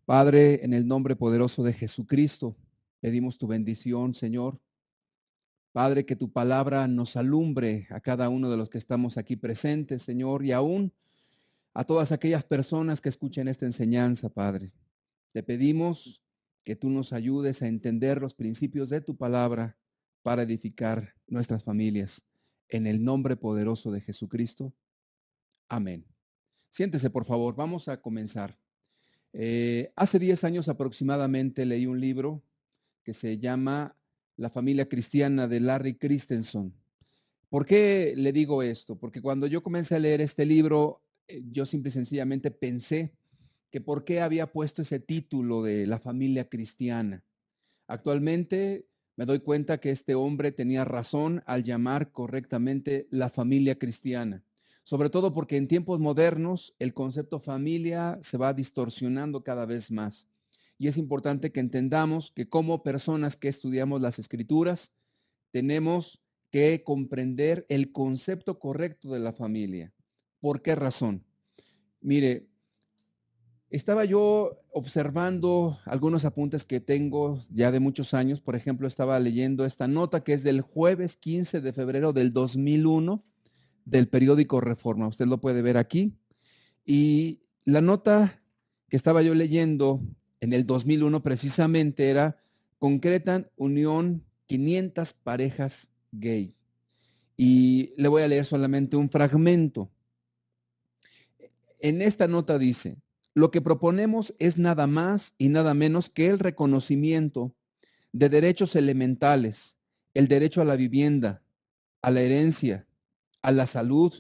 Padre, en el nombre poderoso de Jesucristo, pedimos tu bendición, Señor. Padre, que tu palabra nos alumbre a cada uno de los que estamos aquí presentes, Señor, y aún a todas aquellas personas que escuchen esta enseñanza, Padre. Te pedimos que tú nos ayudes a entender los principios de tu palabra para edificar nuestras familias. En el nombre poderoso de Jesucristo. Amén. Siéntese, por favor, vamos a comenzar. Hace 10 años aproximadamente leí un libro que se llama La familia cristiana de Larry Christensen. ¿Por qué le digo esto? Porque cuando yo comencé a leer este libro, yo simple y sencillamente pensé que por qué había puesto ese título de la familia cristiana. Actualmente me doy cuenta que este hombre tenía razón al llamar correctamente la familia cristiana, sobre todo porque en tiempos modernos el concepto familia se va distorsionando cada vez más. Y es importante que entendamos que como personas que estudiamos las escrituras, tenemos que comprender el concepto correcto de la familia. ¿Por qué razón? Mire, estaba yo observando algunos apuntes que tengo ya de muchos años. Por ejemplo, estaba leyendo esta nota que es del jueves 15 de febrero del 2001 del periódico Reforma. Usted lo puede ver aquí. Y la nota que estaba yo leyendo en el 2001 precisamente era: concretan unión 500 parejas gay. Y le voy a leer solamente un fragmento. En esta nota dice: lo que proponemos es nada más y nada menos que el reconocimiento de derechos elementales, el derecho a la vivienda, a la herencia, a la salud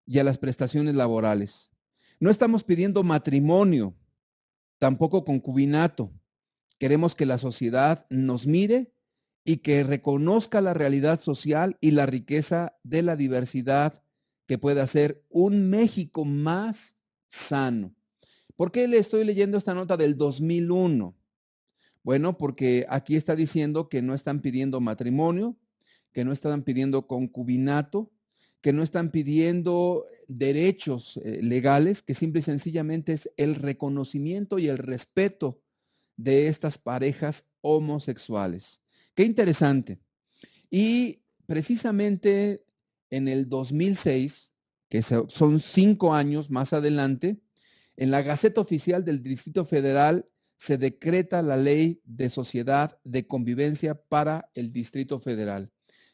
y a las prestaciones laborales. No estamos pidiendo matrimonio, tampoco concubinato. Queremos que la sociedad nos mire y que reconozca la realidad social y la riqueza de la diversidad que puede hacer un México más sano. ¿Por qué le estoy leyendo esta nota del 2001? Bueno, porque aquí está diciendo que no están pidiendo matrimonio, que no están pidiendo concubinato, que no están pidiendo derechos legales, que simple y sencillamente es el reconocimiento y el respeto de estas parejas homosexuales. Qué interesante. Y precisamente en el 2006, que son 5 años más adelante, en la Gaceta Oficial del Distrito Federal se decreta la Ley de Sociedad de Convivencia para el Distrito Federal,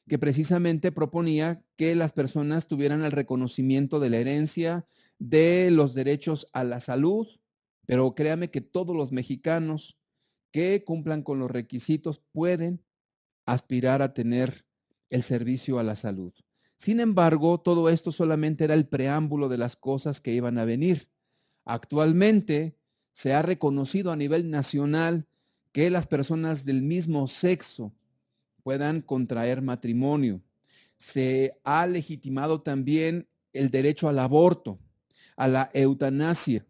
que precisamente proponía que las personas tuvieran el reconocimiento de la herencia, de los derechos a la salud, pero créame que todos los mexicanos que cumplan con los requisitos pueden aspirar a tener el servicio a la salud. Sin embargo, todo esto solamente era el preámbulo de las cosas que iban a venir. Actualmente se ha reconocido a nivel nacional que las personas del mismo sexo puedan contraer matrimonio. Se ha legitimado también el derecho al aborto, a la eutanasia,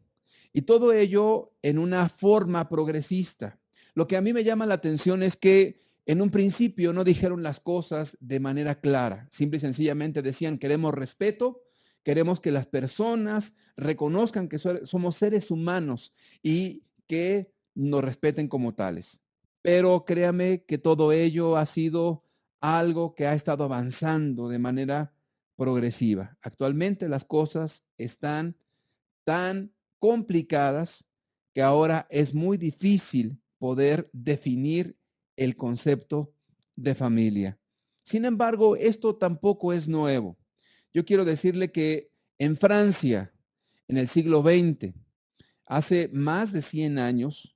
y todo ello en una forma progresista. Lo que a mí me llama la atención es que en un principio no dijeron las cosas de manera clara, simple y sencillamente decían: queremos respeto, queremos que las personas reconozcan que somos seres humanos y que nos respeten como tales. Pero créame que todo ello ha sido algo que ha estado avanzando de manera progresiva. Actualmente las cosas están tan complicadas que ahora es muy difícil poder definir el concepto de familia. Sin embargo, esto tampoco es nuevo. Yo quiero decirle que en Francia, en el siglo XX, hace más de 100 años,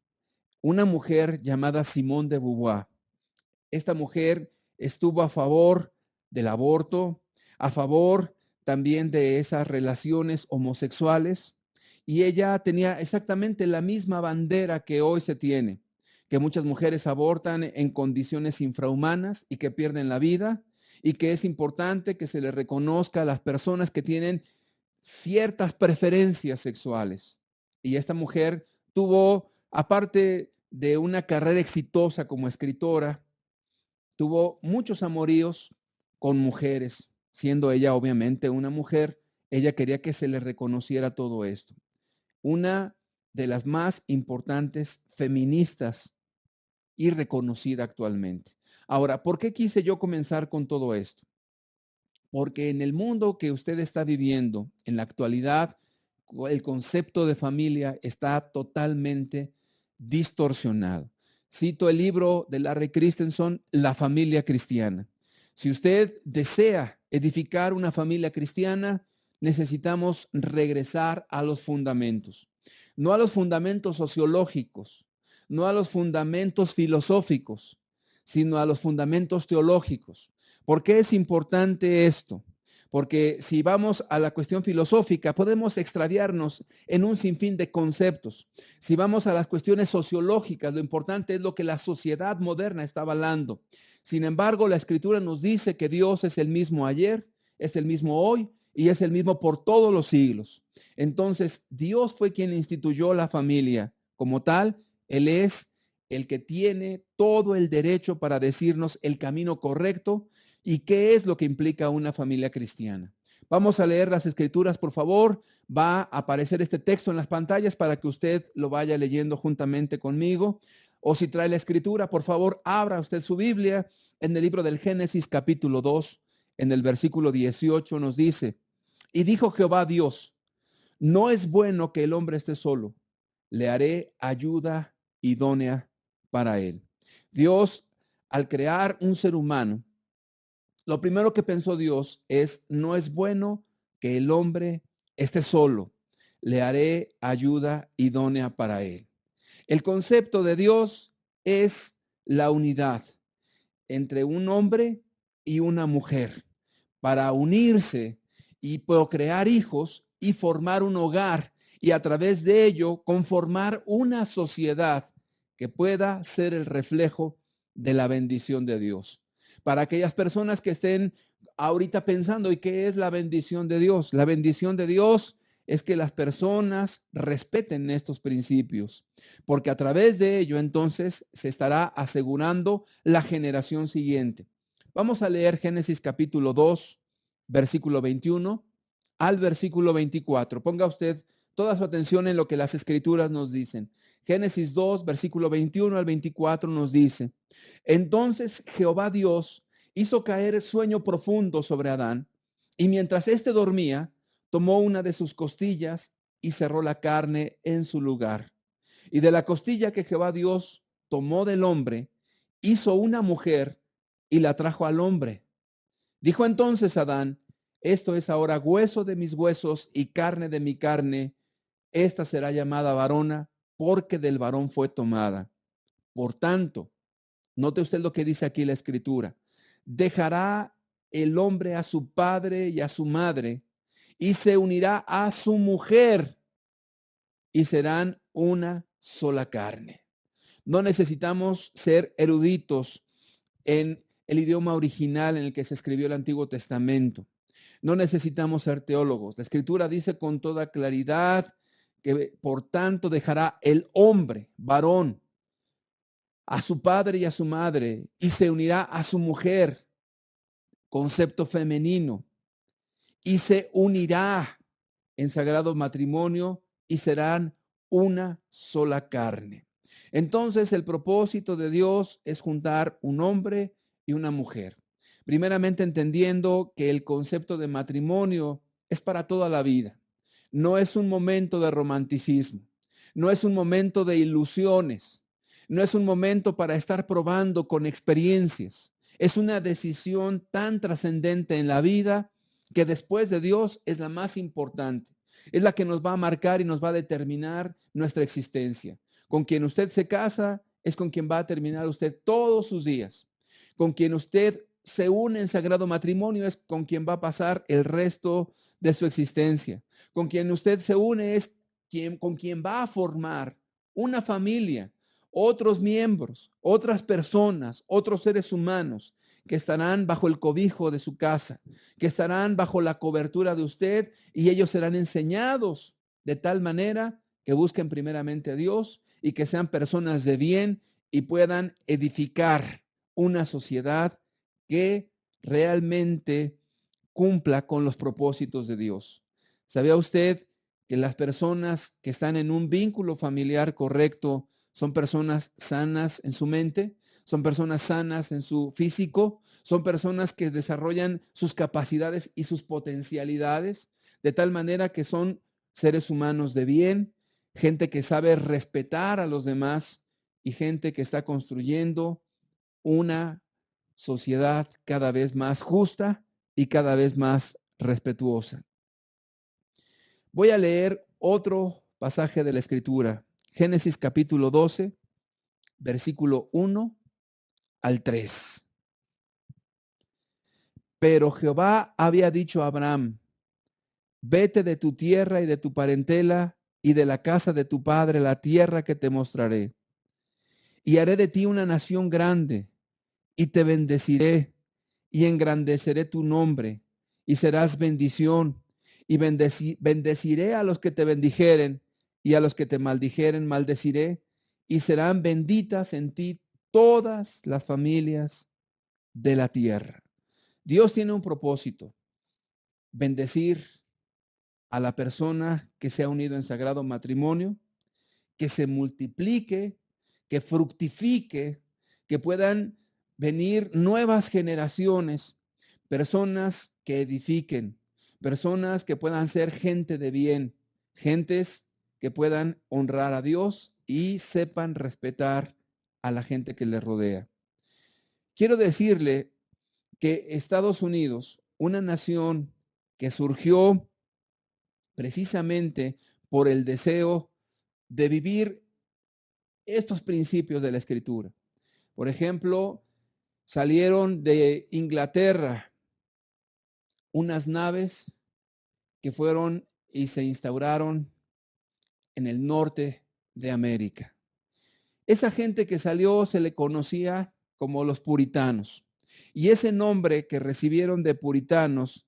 una mujer llamada Simone de Beauvoir, esta mujer estuvo a favor del aborto, a favor también de esas relaciones homosexuales, y ella tenía exactamente la misma bandera que hoy se tiene, que muchas mujeres abortan en condiciones infrahumanas y que pierden la vida, y que es importante que se le reconozca a las personas que tienen ciertas preferencias sexuales. Y esta mujer tuvo, aparte de una carrera exitosa como escritora, tuvo muchos amoríos con mujeres, siendo ella obviamente una mujer. Ella quería que se le reconociera todo esto. Una de las más importantes feministas y reconocida actualmente. Ahora, ¿por qué quise yo comenzar con todo esto? Porque en el mundo que usted está viviendo, en la actualidad, el concepto de familia está totalmente distorsionado. Cito el libro de Larry Christensen, La familia cristiana. Si usted desea edificar una familia cristiana, necesitamos regresar a los fundamentos, no a los fundamentos sociológicos, no a los fundamentos filosóficos, sino a los fundamentos teológicos. ¿Por qué es importante esto? Porque si vamos a la cuestión filosófica, podemos extraviarnos en un sinfín de conceptos. Si vamos a las cuestiones sociológicas, lo importante es lo que la sociedad moderna está avalando. Sin embargo, la Escritura nos dice que Dios es el mismo ayer, es el mismo hoy y es el mismo por todos los siglos. Entonces, Dios fue quien instituyó la familia. Como tal, Él es el que tiene todo el derecho para decirnos el camino correcto y qué es lo que implica una familia cristiana. Vamos a leer las escrituras, por favor. Va a aparecer este texto en las pantallas para que usted lo vaya leyendo juntamente conmigo. O si trae la escritura, por favor, abra usted su Biblia en el libro del Génesis capítulo 2, en el versículo 18 nos dice, y dijo Jehová Dios, no es bueno que el hombre esté solo, le haré ayuda idónea para él. Dios, al crear un ser humano, lo primero que pensó Dios es, no es bueno que el hombre esté solo, le haré ayuda idónea para él. El concepto de Dios es la unidad entre un hombre y una mujer para unirse y procrear hijos y formar un hogar y a través de ello conformar una sociedad que pueda ser el reflejo de la bendición de Dios. Para aquellas personas que estén ahorita pensando, ¿y qué es la bendición de Dios? La bendición de Dios es que las personas respeten estos principios, porque a través de ello entonces se estará asegurando la generación siguiente. Vamos a leer Génesis capítulo 2, versículo 21 al versículo 24. Ponga usted toda su atención en lo que las escrituras nos dicen. Génesis 2, versículo 21 al 24 nos dice, entonces Jehová Dios hizo caer sueño profundo sobre Adán, y mientras éste dormía, tomó una de sus costillas y cerró la carne en su lugar. Y de la costilla que Jehová Dios tomó del hombre, hizo una mujer y la trajo al hombre. Dijo entonces Adán, esto es ahora hueso de mis huesos y carne de mi carne. Esta será llamada varona, porque del varón fue tomada. Por tanto, note usted lo que dice aquí la escritura. Dejará el hombre a su padre y a su madre, y se unirá a su mujer, y serán una sola carne. No necesitamos ser eruditos en el idioma original en el que se escribió el Antiguo Testamento. No necesitamos ser teólogos. La Escritura dice con toda claridad que por tanto dejará el hombre, varón, a su padre y a su madre, y se unirá a su mujer, concepto femenino, y se unirá en sagrado matrimonio y serán una sola carne. Entonces el propósito de Dios es juntar un hombre y una mujer. Primeramente entendiendo que el concepto de matrimonio es para toda la vida. No es un momento de romanticismo, no es un momento de ilusiones, no es un momento para estar probando con experiencias. Es una decisión tan trascendente en la vida que después de Dios es la más importante. Es la que nos va a marcar y nos va a determinar nuestra existencia. Con quien usted se casa es con quien va a terminar usted todos sus días. Con quien usted se une en sagrado matrimonio es con quien va a pasar el resto de su existencia. Con quien usted se une es con quien va a formar una familia, otros miembros, otras personas, otros seres humanos que estarán bajo el cobijo de su casa, que estarán bajo la cobertura de usted y ellos serán enseñados de tal manera que busquen primeramente a Dios y que sean personas de bien y puedan edificar una sociedad que realmente cumpla con los propósitos de Dios. ¿Sabía usted que las personas que están en un vínculo familiar correcto son personas sanas en su mente, son personas sanas en su físico, son personas que desarrollan sus capacidades y sus potencialidades, de tal manera que son seres humanos de bien, gente que sabe respetar a los demás y gente que está construyendo una sociedad cada vez más justa y cada vez más respetuosa. Voy a leer otro pasaje de la Escritura, Génesis capítulo 12, versículo 1 al 3. Pero Jehová había dicho a Abraham, vete de tu tierra y de tu parentela y de la casa de tu padre, la tierra que te mostraré. Y haré de ti una nación grande, y te bendeciré, y engrandeceré tu nombre, y serás bendición, y bendeciré a los que te bendijeren, y a los que te maldijeren maldeciré, y serán benditas en ti todas las familias de la tierra. Dios tiene un propósito, bendecir a la persona que se ha unido en sagrado matrimonio, que se multiplique, que fructifique, que puedan venir nuevas generaciones, personas que edifiquen, personas que puedan ser gente de bien, gentes que puedan honrar a Dios y sepan respetar a la gente que les rodea. Quiero decirle que Estados Unidos, una nación que surgió precisamente por el deseo de vivir estos principios de la Escritura. Por ejemplo, salieron de Inglaterra unas naves que fueron y se instauraron en el norte de América. Esa gente que salió se le conocía como los puritanos. Y ese nombre que recibieron de puritanos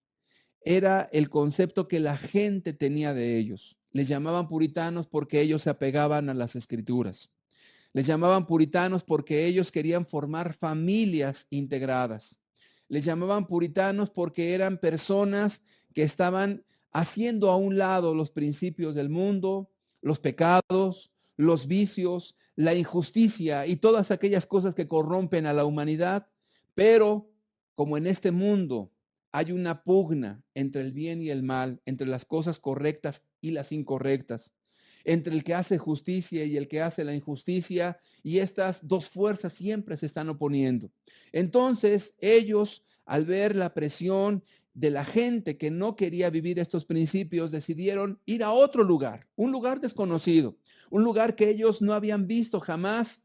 era el concepto que la gente tenía de ellos. Les llamaban puritanos porque ellos se apegaban a las escrituras. Les llamaban puritanos porque ellos querían formar familias integradas. Les llamaban puritanos porque eran personas que estaban haciendo a un lado los principios del mundo, los pecados, los vicios, la injusticia y todas aquellas cosas que corrompen a la humanidad, pero como en este mundo hay una pugna entre el bien y el mal, entre las cosas correctas y las incorrectas, entre el que hace justicia y el que hace la injusticia, y estas dos fuerzas siempre se están oponiendo. Entonces, ellos, al ver la presión de la gente que no quería vivir estos principios, decidieron ir a otro lugar, un lugar desconocido, un lugar que ellos no habían visto jamás,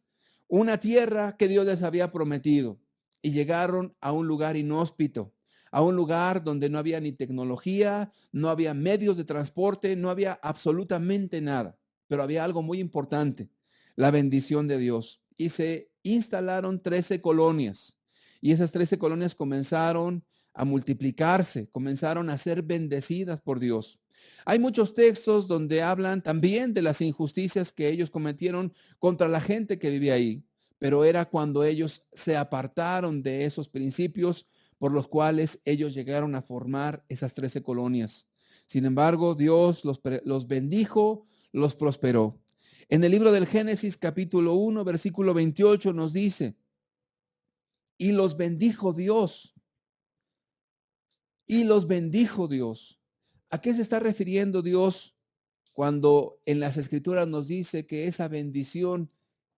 una tierra que Dios les había prometido, y llegaron a un lugar inhóspito, a un lugar donde no había ni tecnología, no había medios de transporte, no había absolutamente nada, pero había algo muy importante, la bendición de Dios. Y se instalaron 13 colonias, y esas 13 colonias comenzaron a multiplicarse, comenzaron a ser bendecidas por Dios. Hay muchos textos donde hablan también de las injusticias que ellos cometieron contra la gente que vivía ahí, pero era cuando ellos se apartaron de esos principios por los cuales ellos llegaron a formar esas 13 colonias. Sin embargo, Dios los bendijo, los prosperó. En el libro del Génesis capítulo 1, versículo 28 nos dice, y los bendijo Dios, y los bendijo Dios. ¿A qué se está refiriendo Dios cuando en las Escrituras nos dice que esa bendición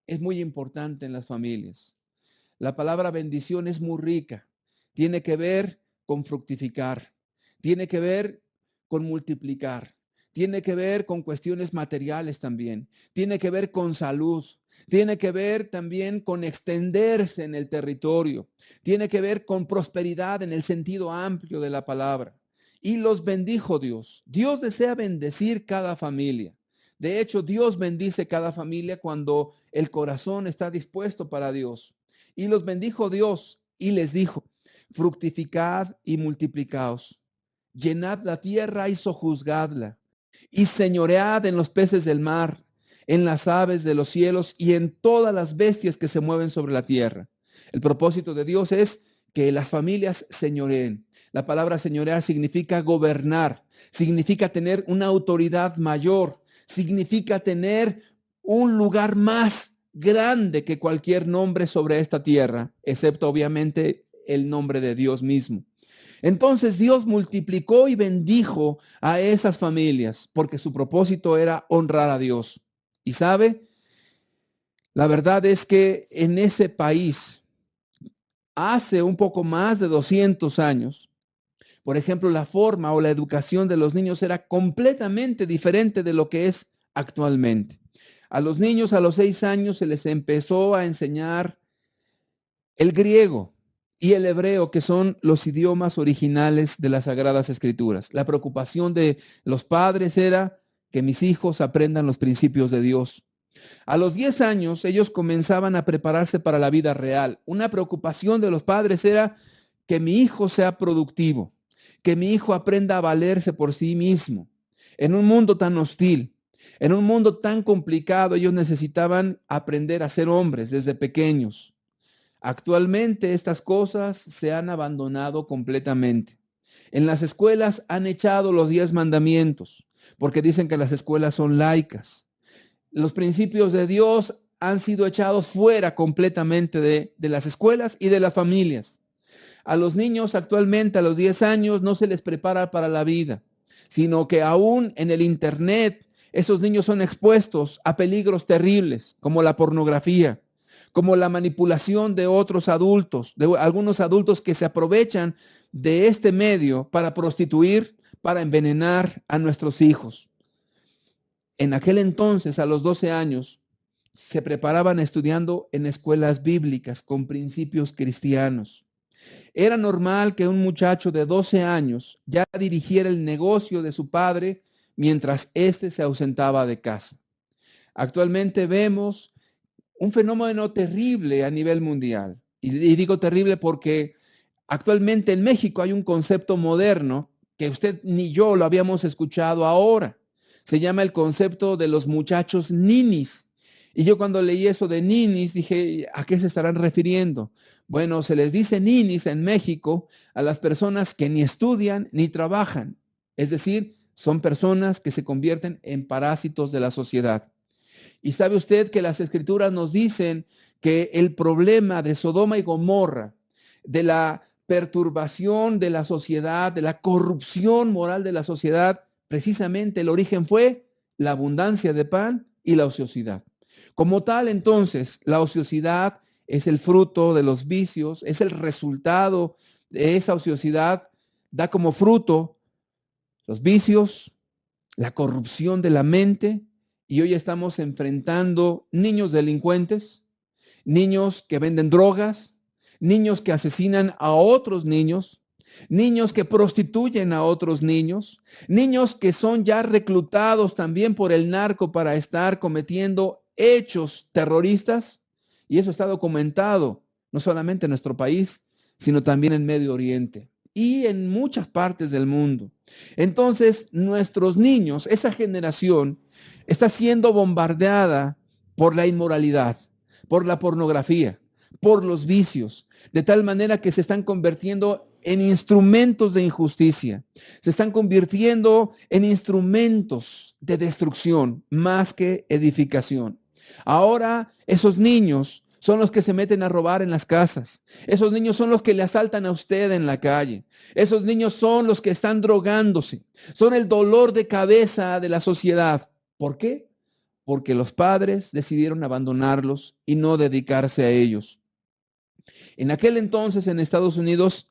es muy importante en las familias? La palabra bendición es muy rica. Tiene que ver con fructificar, tiene que ver con multiplicar, tiene que ver con cuestiones materiales también, tiene que ver con salud, tiene que ver también con extenderse en el territorio, tiene que ver con prosperidad en el sentido amplio de la palabra. Y los bendijo Dios. Dios desea bendecir cada familia. De hecho, Dios bendice cada familia cuando el corazón está dispuesto para Dios. Y los bendijo Dios y les dijo, fructificad y multiplicaos, llenad la tierra y sojuzgadla, y señoread en los peces del mar, en las aves de los cielos y en todas las bestias que se mueven sobre la tierra. El propósito de Dios es que las familias señoreen. La palabra señorear significa gobernar, significa tener una autoridad mayor, significa tener un lugar más grande que cualquier nombre sobre esta tierra, excepto obviamente el nombre de Dios mismo. Entonces Dios multiplicó y bendijo a esas familias porque su propósito era honrar a Dios. Y sabe, la verdad es que en ese país, hace un poco más de 200 años, por ejemplo, la forma o la educación de los niños era completamente diferente de lo que es actualmente. A los niños a los 6 años se les empezó a enseñar el griego y el hebreo, que son los idiomas originales de las Sagradas Escrituras. La preocupación de los padres era que mis hijos aprendan los principios de Dios. A los 10 años ellos comenzaban a prepararse para la vida real. Una preocupación de los padres era que mi hijo sea productivo, que mi hijo aprenda a valerse por sí mismo. En un mundo tan hostil, en un mundo tan complicado, ellos necesitaban aprender a ser hombres desde pequeños. Actualmente estas cosas se han abandonado completamente. En las escuelas han echado los 10 mandamientos, porque dicen que las escuelas son laicas. Los principios de Dios han sido echados fuera completamente de las escuelas y de las familias. A los niños actualmente, a los 10 años, no se les prepara para la vida, sino que aún en el Internet, esos niños son expuestos a peligros terribles, como la pornografía, como la manipulación de otros adultos, de algunos adultos que se aprovechan de este medio para prostituir, para envenenar a nuestros hijos. En aquel entonces, a los 12 años, se preparaban estudiando en escuelas bíblicas con principios cristianos. Era normal que un muchacho de 12 años ya dirigiera el negocio de su padre mientras éste se ausentaba de casa. Actualmente vemos un fenómeno terrible a nivel mundial. Y digo terrible porque actualmente en México hay un concepto moderno que usted ni yo lo habíamos escuchado ahora. Se llama el concepto de los muchachos ninis. Y yo cuando leí eso de ninis dije, ¿a qué se estarán refiriendo? Bueno, se les dice ninis en México a las personas que ni estudian ni trabajan. Es decir, son personas que se convierten en parásitos de la sociedad. Y sabe usted que las escrituras nos dicen que el problema de Sodoma y Gomorra, de la perturbación de la sociedad, de la corrupción moral de la sociedad, precisamente el origen fue la abundancia de pan y la ociosidad. Como tal, entonces, la ociosidad es el fruto de los vicios, es el resultado de esa ociosidad, da como fruto los vicios, la corrupción de la mente, y hoy estamos enfrentando niños delincuentes, niños que venden drogas, niños que asesinan a otros niños, niños que prostituyen a otros niños, niños que son ya reclutados también por el narco para estar cometiendo hechos terroristas, y eso está documentado no solamente en nuestro país, sino también en Medio Oriente y en muchas partes del mundo. Entonces, nuestros niños, esa generación, está siendo bombardeada por la inmoralidad, por la pornografía, por los vicios, de tal manera que se están convirtiendo en instrumentos de injusticia, se están convirtiendo en instrumentos de destrucción más que edificación. Ahora esos niños son los que se meten a robar en las casas. Esos niños son los que le asaltan a usted en la calle. Esos niños son los que están drogándose. Son el dolor de cabeza de la sociedad. ¿Por qué? Porque los padres decidieron abandonarlos y no dedicarse a ellos. En aquel entonces en Estados Unidos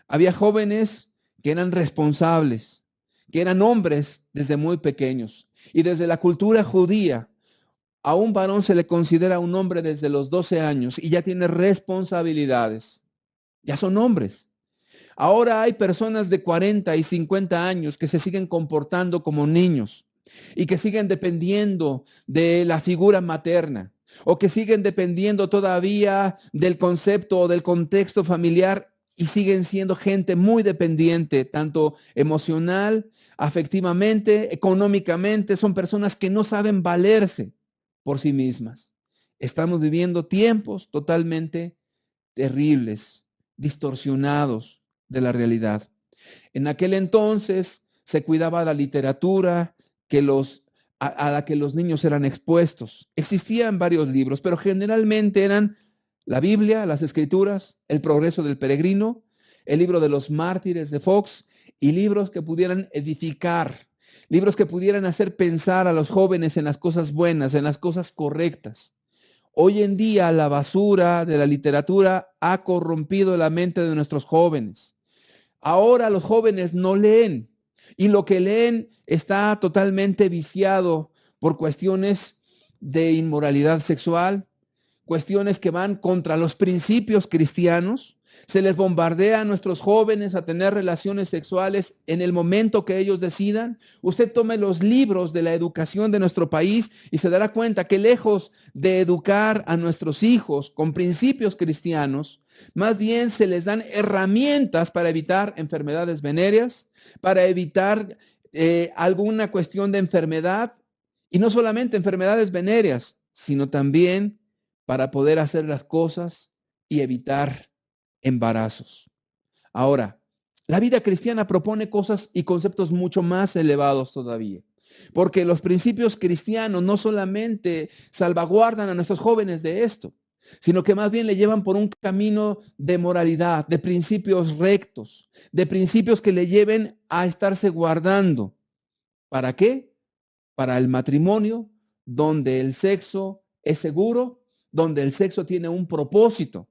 había jóvenes que eran responsables, que eran hombres desde muy pequeños. Y desde la cultura judía, a un varón se le considera un hombre desde los 12 años y ya tiene responsabilidades. Ya son hombres. Ahora hay personas de 40 y 50 años que se siguen comportando como niños y que siguen dependiendo de la figura materna o que siguen dependiendo todavía del concepto o del contexto familiar y siguen siendo gente muy dependiente, tanto emocional, afectivamente, económicamente. Son personas que no saben valerse por sí mismas. Estamos viviendo tiempos totalmente terribles, distorsionados de la realidad. En aquel entonces se cuidaba la literatura a la que los niños eran expuestos. Existían varios libros, pero generalmente eran la Biblia, las Escrituras, El progreso del peregrino, el libro de los mártires de Fox y libros que pudieran edificar, libros que pudieran hacer pensar a los jóvenes en las cosas buenas, en las cosas correctas. Hoy en día la basura de la literatura ha corrompido la mente de nuestros jóvenes. Ahora los jóvenes no leen y lo que leen está totalmente viciado por cuestiones de inmoralidad sexual, cuestiones que van contra los principios cristianos. Se les bombardea a nuestros jóvenes a tener relaciones sexuales en el momento que ellos decidan. Usted tome los libros de la educación de nuestro país y se dará cuenta que lejos de educar a nuestros hijos con principios cristianos, más bien se les dan herramientas para evitar enfermedades venéreas, para evitar alguna cuestión de enfermedad, y no solamente enfermedades venéreas, sino también para poder hacer las cosas y evitar embarazos. Ahora, la vida cristiana propone cosas y conceptos mucho más elevados todavía, porque los principios cristianos no solamente salvaguardan a nuestros jóvenes de esto, sino que más bien le llevan por un camino de moralidad, de principios rectos, de principios que le lleven a estarse guardando. ¿Para qué? Para el matrimonio, donde el sexo es seguro, donde el sexo tiene un propósito.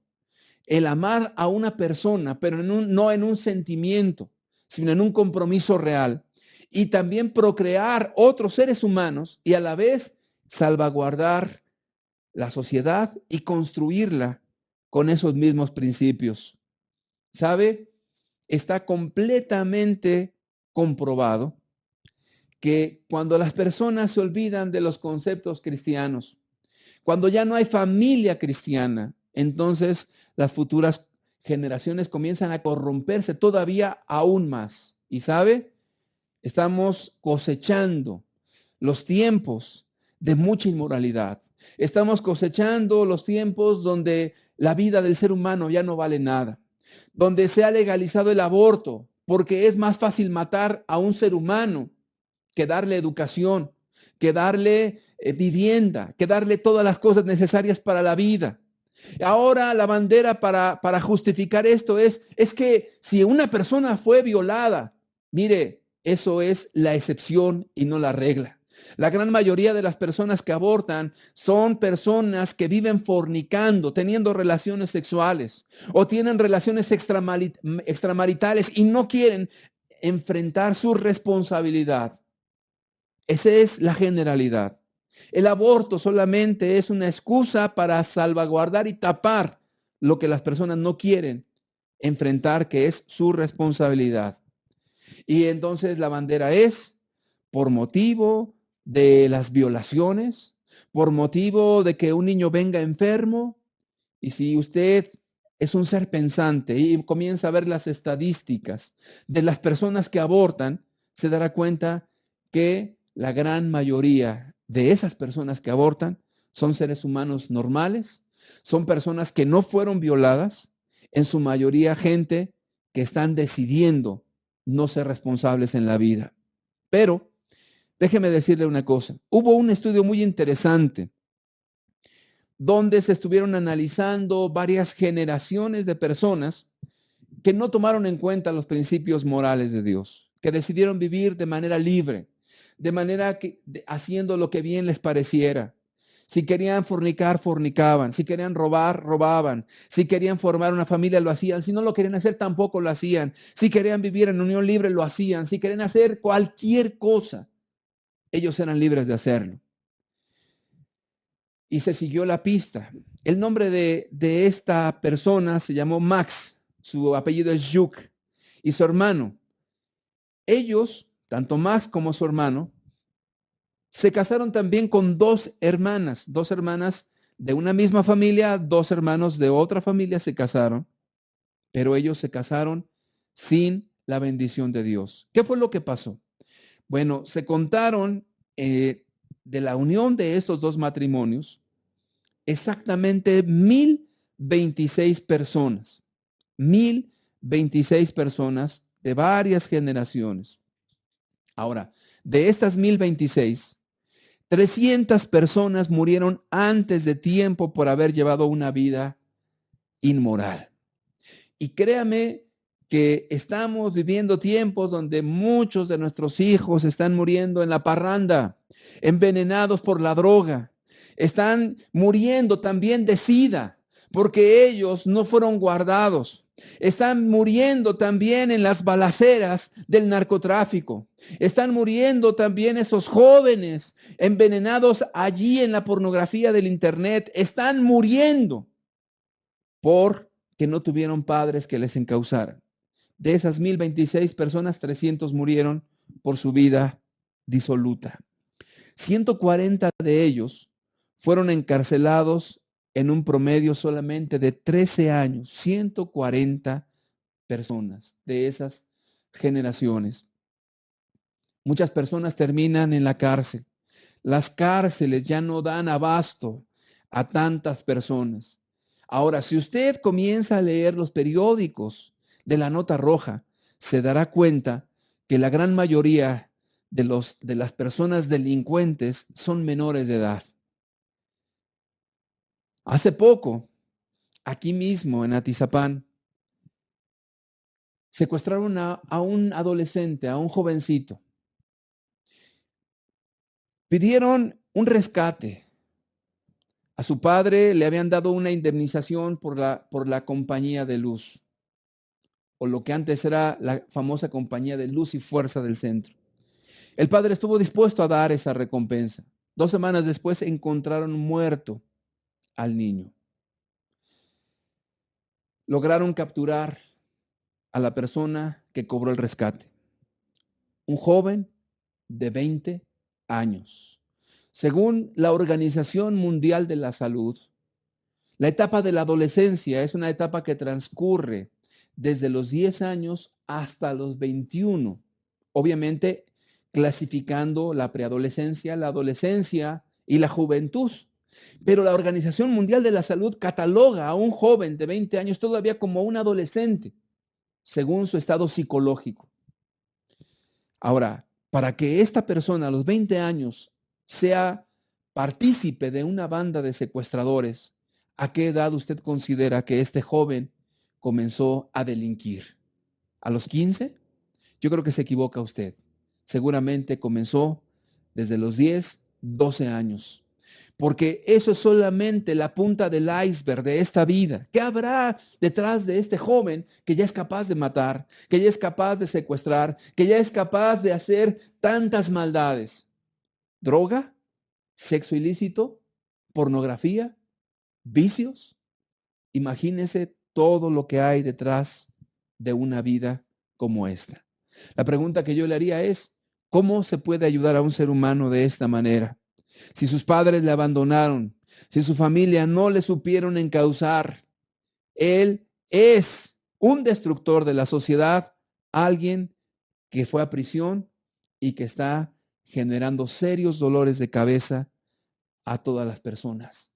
El amar a una persona, pero no en un sentimiento, sino en un compromiso real. Y también procrear otros seres humanos y a la vez salvaguardar la sociedad y construirla con esos mismos principios. ¿Sabe? Está completamente comprobado que cuando las personas se olvidan de los conceptos cristianos, cuando ya no hay familia cristiana, entonces las futuras generaciones comienzan a corromperse todavía aún más. Y sabe, estamos cosechando los tiempos de mucha inmoralidad. Estamos cosechando los tiempos donde la vida del ser humano ya no vale nada, donde se ha legalizado el aborto, porque es más fácil matar a un ser humano que darle educación, que darle vivienda, que darle todas las cosas necesarias para la vida. Ahora la bandera para justificar esto es que si una persona fue violada, mire, eso es la excepción y no la regla. La gran mayoría de las personas que abortan son personas que viven fornicando, teniendo relaciones sexuales o tienen relaciones extramaritales y no quieren enfrentar su responsabilidad. Esa es la generalidad. El aborto solamente es una excusa para salvaguardar y tapar lo que las personas no quieren enfrentar, que es su responsabilidad. Y entonces la bandera es por motivo de las violaciones, por motivo de que un niño venga enfermo. Y si usted es un ser pensante y comienza a ver las estadísticas de las personas que abortan, se dará cuenta que la gran mayoría de esas personas que abortan son seres humanos normales, son personas que no fueron violadas, en su mayoría gente que están decidiendo no ser responsables en la vida. Pero déjeme decirle una cosa, hubo un estudio muy interesante donde se estuvieron analizando varias generaciones de personas que no tomaron en cuenta los principios morales de Dios, que decidieron vivir de manera libre, de manera que haciendo lo que bien les pareciera. Si querían fornicar, fornicaban. Si querían robar, robaban. Si querían formar una familia, lo hacían. Si no lo querían hacer, tampoco lo hacían. Si querían vivir en unión libre, lo hacían. Si querían hacer cualquier cosa, ellos eran libres de hacerlo. Y se siguió la pista. El nombre de esta persona se llamó Max. Su apellido es Juk. Y su hermano. Ellos, tanto Max como su hermano, se casaron también con dos hermanas de una misma familia, dos hermanos de otra familia se casaron, pero ellos se casaron sin la bendición de Dios. ¿Qué fue lo que pasó? Bueno, se contaron de la unión de estos dos matrimonios exactamente 1026 personas. 1026 personas de varias generaciones. Ahora, de estas 1026, 300 personas murieron antes de tiempo por haber llevado una vida inmoral. Y créame que estamos viviendo tiempos donde muchos de nuestros hijos están muriendo en la parranda, envenenados por la droga. Están muriendo también de SIDA, porque ellos no fueron guardados. Están muriendo también en las balaceras del narcotráfico. Están muriendo también esos jóvenes envenenados allí en la pornografía del internet. Están muriendo porque no tuvieron padres que les encauzaran. De esas 1026 personas, 300 murieron por su vida disoluta. 140 de ellos fueron encarcelados en un promedio solamente de 13 años. 140 personas de esas generaciones. Muchas personas terminan en la cárcel. Las cárceles ya no dan abasto a tantas personas. Ahora, si usted comienza a leer los periódicos de la Nota Roja, se dará cuenta que la gran mayoría de las personas delincuentes son menores de edad. Hace poco, aquí mismo en Atizapán, secuestraron a un adolescente, a un jovencito. Pidieron un rescate. A su padre le habían dado una indemnización por la compañía de luz, o lo que antes era la famosa compañía de luz y fuerza del centro. El padre estuvo dispuesto a dar esa recompensa. 2 semanas después encontraron muerto al niño. Lograron capturar a la persona que cobró el rescate. Un joven de 20 años. Según la Organización Mundial de la Salud, la etapa de la adolescencia es una etapa que transcurre desde los 10 años hasta los 21. Obviamente, clasificando la preadolescencia, la adolescencia y la juventud. Pero la Organización Mundial de la Salud cataloga a un joven de 20 años todavía como un adolescente, según su estado psicológico. Ahora, para que esta persona a los 20 años sea partícipe de una banda de secuestradores, ¿a qué edad usted considera que este joven comenzó a delinquir? ¿A los 15? Yo creo que se equivoca usted. Seguramente comenzó desde los 10, 12 años. Porque eso es solamente la punta del iceberg de esta vida. ¿Qué habrá detrás de este joven que ya es capaz de matar, que ya es capaz de secuestrar, que ya es capaz de hacer tantas maldades? ¿Droga? ¿Sexo ilícito? ¿Pornografía? ¿Vicios? Imagínese todo lo que hay detrás de una vida como esta. La pregunta que yo le haría es, ¿cómo se puede ayudar a un ser humano de esta manera? Si sus padres le abandonaron, si su familia no le supieron encauzar, él es un destructor de la sociedad, alguien que fue a prisión y que está generando serios dolores de cabeza a todas las personas.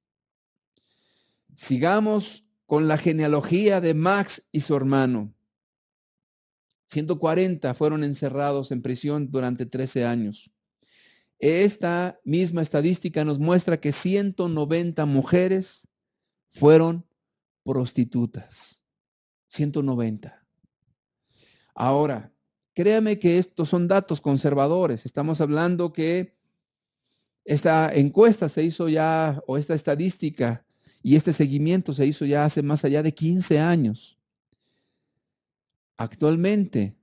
Sigamos con la genealogía de Max y su hermano. 140 fueron encerrados en prisión durante 13 años. Esta misma estadística nos muestra que 190 mujeres fueron prostitutas. 190. Ahora, créame que estos son datos conservadores. Estamos hablando que esta encuesta se hizo ya, o esta estadística y este seguimiento se hizo ya hace más allá de 15 años. Actualmente,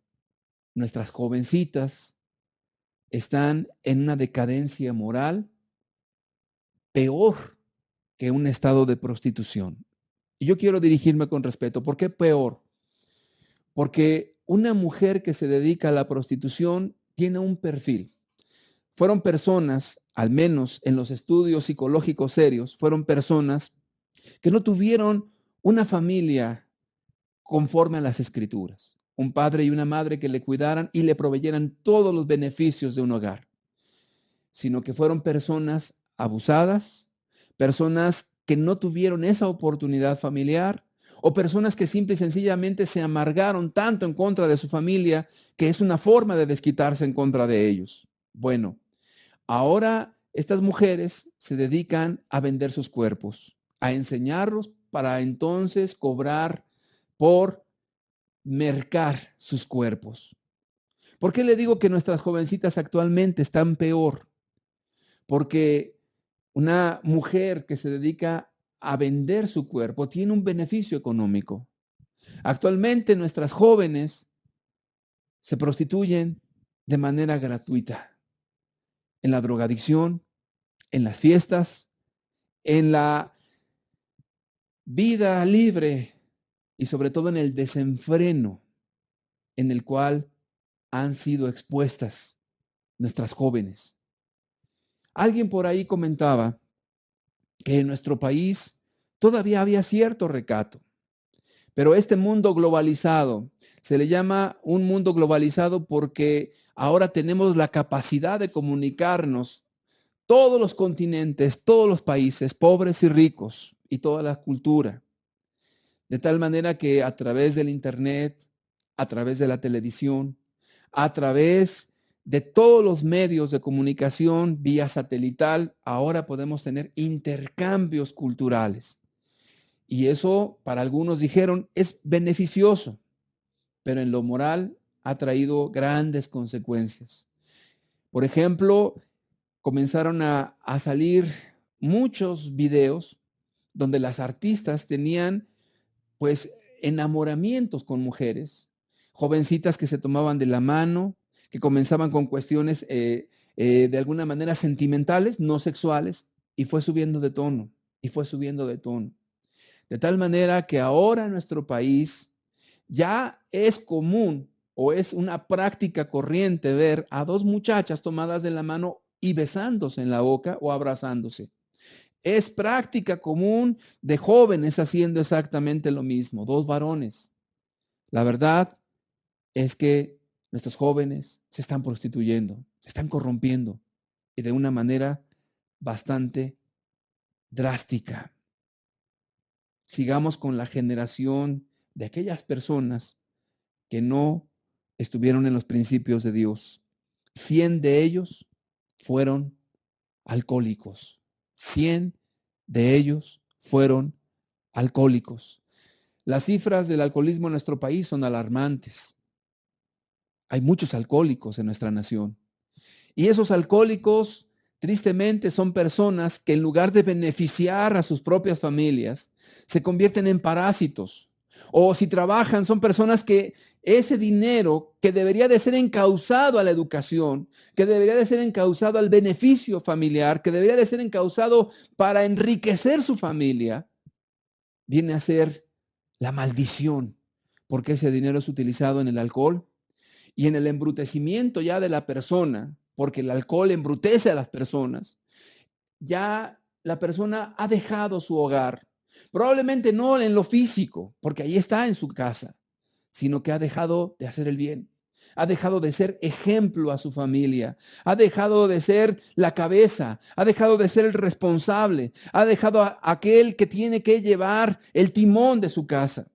nuestras jovencitas están en una decadencia moral peor que un estado de prostitución. Y yo quiero dirigirme con respeto. ¿Por qué peor? Porque una mujer que se dedica a la prostitución tiene un perfil. Fueron personas, al menos en los estudios psicológicos serios, fueron personas que no tuvieron una familia conforme a las escrituras. Un padre y una madre que le cuidaran y le proveyeran todos los beneficios de un hogar, sino que fueron personas abusadas, personas que no tuvieron esa oportunidad familiar, o personas que simple y sencillamente se amargaron tanto en contra de su familia que es una forma de desquitarse en contra de ellos. Bueno, ahora estas mujeres se dedican a vender sus cuerpos, a enseñarlos para entonces cobrar por mercar sus cuerpos. ¿Por qué le digo que nuestras jovencitas actualmente están peor? Porque una mujer que se dedica a vender su cuerpo tiene un beneficio económico. Actualmente nuestras jóvenes se prostituyen de manera gratuita en la drogadicción, en las fiestas, en la vida libre y sobre todo en el desenfreno en el cual han sido expuestas nuestras jóvenes. Alguien por ahí comentaba que en nuestro país todavía había cierto recato, pero este mundo globalizado, se le llama un mundo globalizado porque ahora tenemos la capacidad de comunicarnos todos los continentes, todos los países, pobres y ricos, y toda la cultura. De tal manera que a través del Internet, a través de la televisión, a través de todos los medios de comunicación vía satelital, ahora podemos tener intercambios culturales. Y eso, para algunos dijeron, es beneficioso, pero en lo moral ha traído grandes consecuencias. Por ejemplo, comenzaron a salir muchos videos donde las artistas tenían pues enamoramientos con mujeres, jovencitas que se tomaban de la mano, que comenzaban con cuestiones de alguna manera sentimentales, no sexuales, y fue subiendo de tono, y fue subiendo de tono. De tal manera que ahora en nuestro país ya es común o es una práctica corriente ver a dos muchachas tomadas de la mano y besándose en la boca o abrazándose. Es práctica común de jóvenes haciendo exactamente lo mismo, dos varones. La verdad es que nuestros jóvenes se están prostituyendo, se están corrompiendo y de una manera bastante drástica. Sigamos con la generación de aquellas personas que no estuvieron en los principios de Dios. 100 de ellos fueron alcohólicos. 100 de ellos fueron alcohólicos. Las cifras del alcoholismo en nuestro país son alarmantes. Hay muchos alcohólicos en nuestra nación. Y esos alcohólicos, tristemente, son personas que en lugar de beneficiar a sus propias familias, se convierten en parásitos. O si trabajan, son personas que ese dinero que debería de ser encauzado a la educación, que debería de ser encauzado al beneficio familiar, que debería de ser encauzado para enriquecer su familia, viene a ser la maldición, porque ese dinero es utilizado en el alcohol y en el embrutecimiento ya de la persona, porque el alcohol embrutece a las personas. Ya la persona ha dejado su hogar, probablemente no en lo físico, porque ahí está en su casa, sino que ha dejado de hacer el bien. Ha dejado de ser ejemplo a su familia, ha dejado de ser la cabeza, ha dejado de ser el responsable, ha dejado a aquel que tiene que llevar el timón de su casa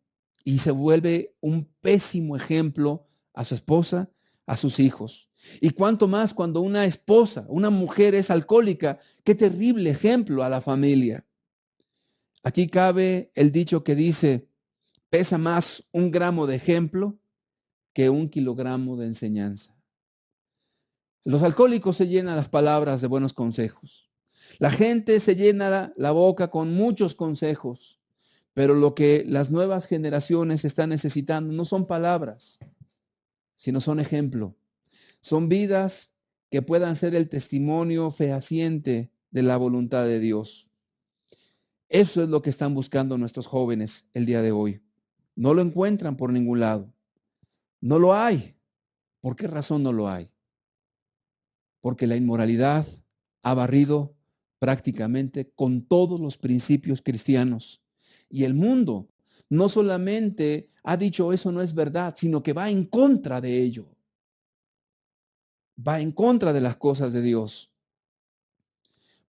y se vuelve un pésimo ejemplo a su esposa, a sus hijos. Y cuánto más cuando una esposa, una mujer es alcohólica, qué terrible ejemplo a la familia. Aquí cabe el dicho que dice, pesa más un gramo de ejemplo que un kilogramo de enseñanza. Los alcohólicos se llenan las palabras de buenos consejos. La gente se llena la boca con muchos consejos, pero lo que las nuevas generaciones están necesitando no son palabras, sino son ejemplo. Son vidas que puedan ser el testimonio fehaciente de la voluntad de Dios. Eso es lo que están buscando nuestros jóvenes el día de hoy. No lo encuentran por ningún lado. No lo hay. ¿Por qué razón no lo hay? Porque la inmoralidad ha barrido prácticamente con todos los principios cristianos. Y el mundo no solamente ha dicho eso no es verdad, sino que va en contra de ello. Va en contra de las cosas de Dios.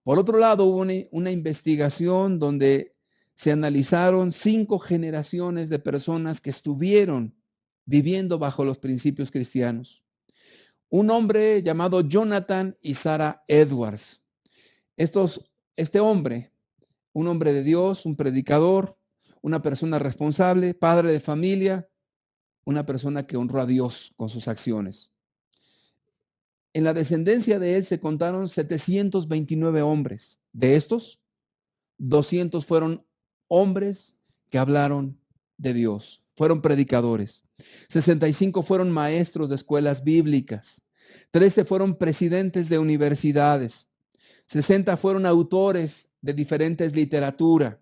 Por otro lado, hubo una investigación donde se analizaron 5 generaciones de personas que estuvieron viviendo bajo los principios cristianos. Un hombre llamado Jonathan y Sarah Edwards. Este hombre, un hombre de Dios, un predicador, una persona responsable, padre de familia, una persona que honró a Dios con sus acciones. En la descendencia de él se contaron 729 hombres. De estos, 200 fueron hombres que hablaron de Dios, fueron predicadores. 65 fueron maestros de escuelas bíblicas. 13 fueron presidentes de universidades. 60 fueron autores de diferentes literatura.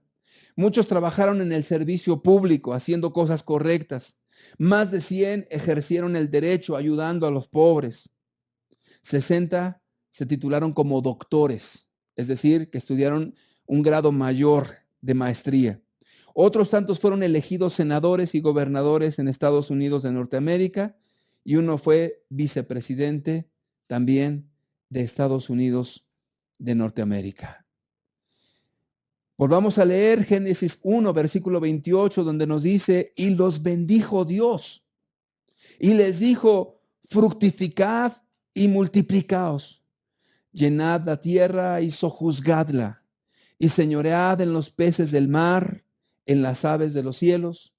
Muchos trabajaron en el servicio público, haciendo cosas correctas. Más de 100 ejercieron el derecho, ayudando a los pobres. 60 se titularon como doctores, es decir, que estudiaron un grado mayor de maestría. Otros tantos fueron elegidos senadores y gobernadores en Estados Unidos de Norteamérica, y uno fue vicepresidente también de Estados Unidos de Norteamérica. Volvamos a leer Génesis 1, versículo 28, donde nos dice, y los bendijo Dios, y les dijo, fructificad y multiplicaos, llenad la tierra y sojuzgadla, y señoread en los peces del mar, en las aves de los cielos,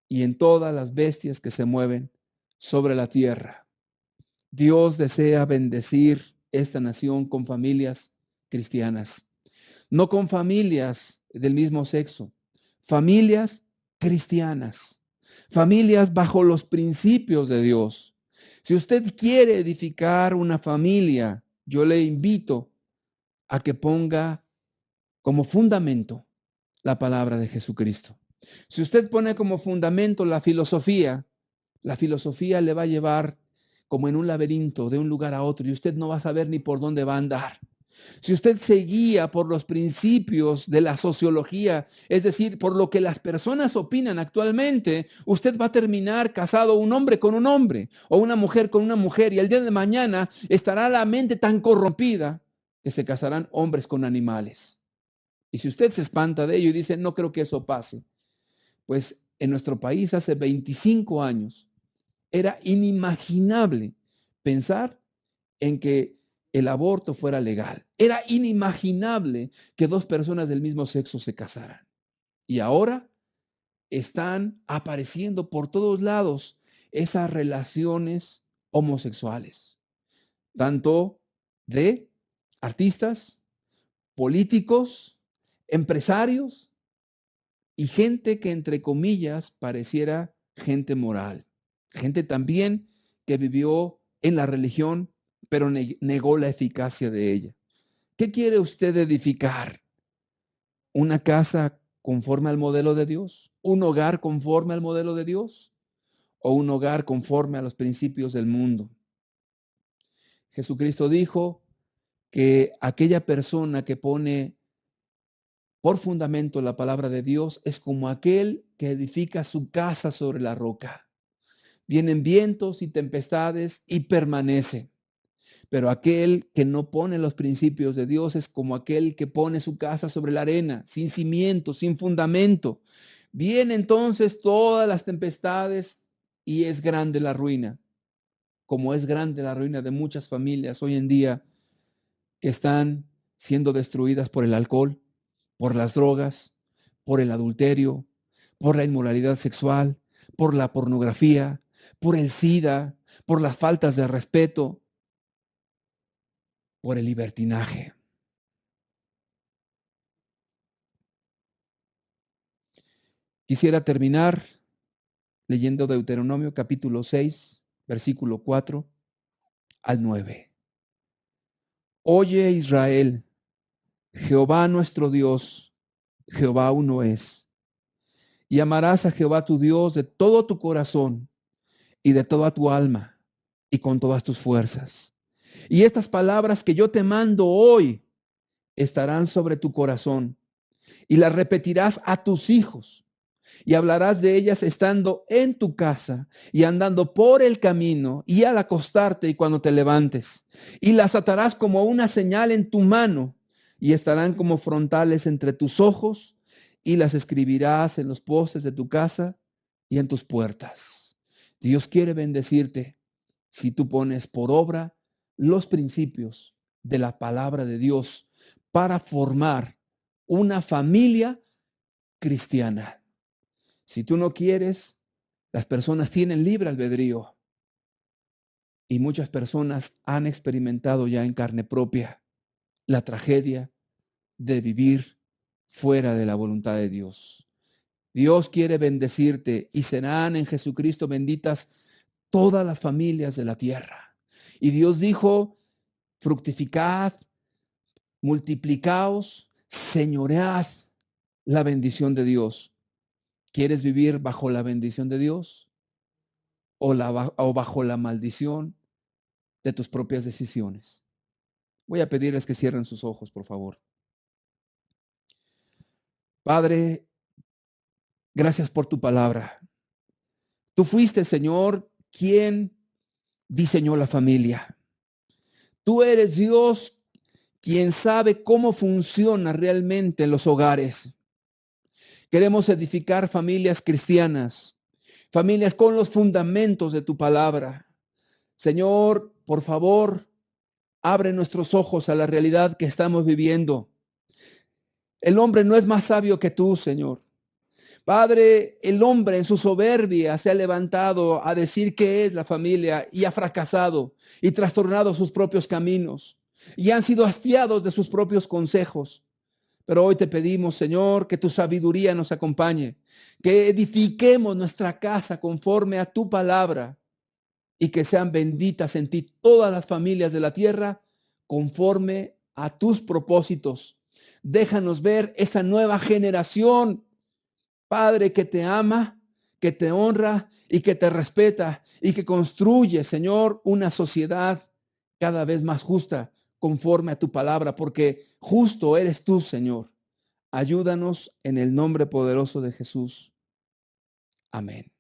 y en todas las bestias que se mueven sobre la tierra. Dios desea bendecir esta nación con familias cristianas, no con familias del mismo sexo, familias cristianas, familias bajo los principios de Dios. Si usted quiere edificar una familia, yo le invito a que ponga como fundamento la palabra de Jesucristo. Si usted pone como fundamento la filosofía le va a llevar como en un laberinto de un lugar a otro y usted no va a saber ni por dónde va a andar. Si usted se guía por los principios de la sociología, es decir, por lo que las personas opinan actualmente, usted va a terminar casado un hombre con un hombre o una mujer con una mujer, y el día de mañana estará la mente tan corrompida que se casarán hombres con animales. Y si usted se espanta de ello y dice, no creo que eso pase, pues en nuestro país hace 25 años era inimaginable pensar en que el aborto fuera legal. Era inimaginable que 2 personas del mismo sexo se casaran. Y ahora están apareciendo por todos lados esas relaciones homosexuales, tanto de artistas, políticos, empresarios y gente que, entre comillas, pareciera gente moral. Gente también que vivió en la religión, pero negó la eficacia de ella. ¿Qué quiere usted edificar? ¿Una casa conforme al modelo de Dios? ¿Un hogar conforme al modelo de Dios? ¿O un hogar conforme a los principios del mundo? Jesucristo dijo que aquella persona que pone por fundamento la palabra de Dios es como aquel que edifica su casa sobre la roca. Vienen vientos y tempestades y permanece. Pero aquel que no pone los principios de Dios es como aquel que pone su casa sobre la arena, sin cimiento, sin fundamento. Vienen entonces todas las tempestades y es grande la ruina, como es grande la ruina de muchas familias hoy en día que están siendo destruidas por el alcohol, por las drogas, por el adulterio, por la inmoralidad sexual, por la pornografía, por el SIDA, por las faltas de respeto, por el libertinaje. Quisiera terminar leyendo Deuteronomio capítulo 6, versículo 4 al 9. Oye Israel, Jehová nuestro Dios, Jehová uno es. Y amarás a Jehová tu Dios de todo tu corazón y de toda tu alma y con todas tus fuerzas. Y estas palabras que yo te mando hoy estarán sobre tu corazón y las repetirás a tus hijos. Y hablarás de ellas estando en tu casa y andando por el camino y al acostarte y cuando te levantes. Y las atarás como una señal en tu mano y estarán como frontales entre tus ojos, y las escribirás en los postes de tu casa y en tus puertas. Dios quiere bendecirte si tú pones por obra los principios de la palabra de Dios para formar una familia cristiana. Si tú no quieres, las personas tienen libre albedrío y muchas personas han experimentado ya en carne propia la tragedia de vivir fuera de la voluntad de Dios. Dios quiere bendecirte y serán en Jesucristo benditas todas las familias de la tierra. Y Dios dijo, fructificad, multiplicaos, señoread la bendición de Dios. ¿Quieres vivir bajo la bendición de Dios o bajo la maldición de tus propias decisiones? Voy a pedirles que cierren sus ojos, por favor. Padre, gracias por tu palabra. Tú fuiste, Señor, quien diseñó la familia. Tú eres Dios quien sabe cómo funciona realmente en los hogares. Queremos edificar familias cristianas, familias con los fundamentos de tu palabra. Señor, por favor, abre nuestros ojos a la realidad que estamos viviendo. El hombre no es más sabio que tú, Señor. Padre, el hombre en su soberbia se ha levantado a decir qué es la familia y ha fracasado y trastornado sus propios caminos y han sido hastiados de sus propios consejos. Pero hoy te pedimos, Señor, que tu sabiduría nos acompañe, que edifiquemos nuestra casa conforme a tu palabra y que sean benditas en ti todas las familias de la tierra conforme a tus propósitos. Déjanos ver esa nueva generación, Padre, que te ama, que te honra y que te respeta y que construye, Señor, una sociedad cada vez más justa conforme a tu palabra, porque justo eres tú, Señor. Ayúdanos en el nombre poderoso de Jesús. Amén.